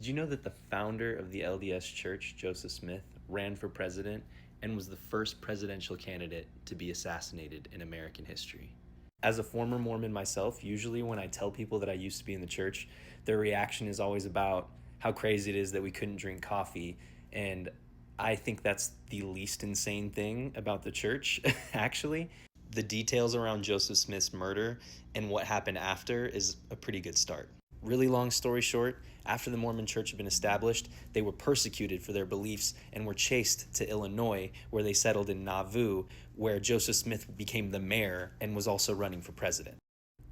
Did you know that the founder of the LDS Church, Joseph Smith, ran for president and was the first presidential candidate to be assassinated in American history? As a former Mormon myself, usually when I tell people that I used to be in the church, their reaction is always about how crazy it is that we couldn't drink coffee. And I think that's the least insane thing about the church, actually. The details around Joseph Smith's murder and what happened after is a pretty good start. Really long story short, after the Mormon church had been established, they were persecuted for their beliefs and were chased to Illinois, where they settled in Nauvoo, where Joseph Smith became the mayor and was also running for president.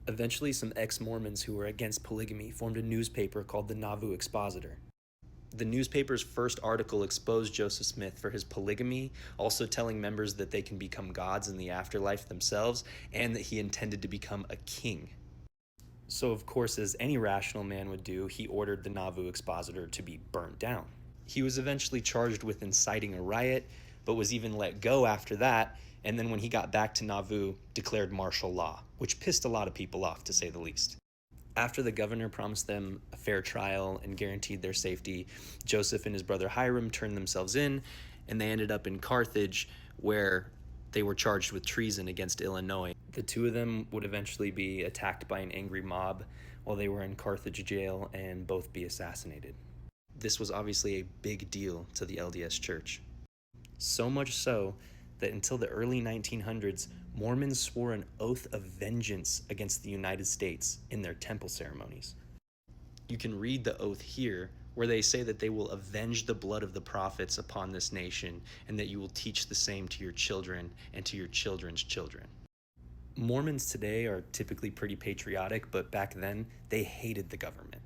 Eventually, some ex-Mormons who were against polygamy formed a newspaper called the Nauvoo Expositor. The newspaper's first article exposed Joseph Smith for his polygamy, also telling members that they can become gods in the afterlife themselves, and that he intended to become a king. So, of course, as any rational man would do, he ordered the Nauvoo Expositor to be burnt down. He was eventually charged with inciting a riot, but was even let go after that, and then when he got back to Nauvoo, declared martial law, which pissed a lot of people off, to say the least. After the governor promised them a fair trial and guaranteed their safety, Joseph and his brother Hiram turned themselves in, and they ended up in Carthage, where they were charged with treason against Illinois. The two of them would eventually be attacked by an angry mob while they were in Carthage jail and both be assassinated. This was obviously a big deal to the LDS Church. So much so that until the early 1900s, Mormons swore an oath of vengeance against the United States in their temple ceremonies. You can read the oath here, where they say that they will avenge the blood of the prophets upon this nation, and that you will teach the same to your children and to your children's children. Mormons today are typically pretty patriotic, but back then, they hated the government.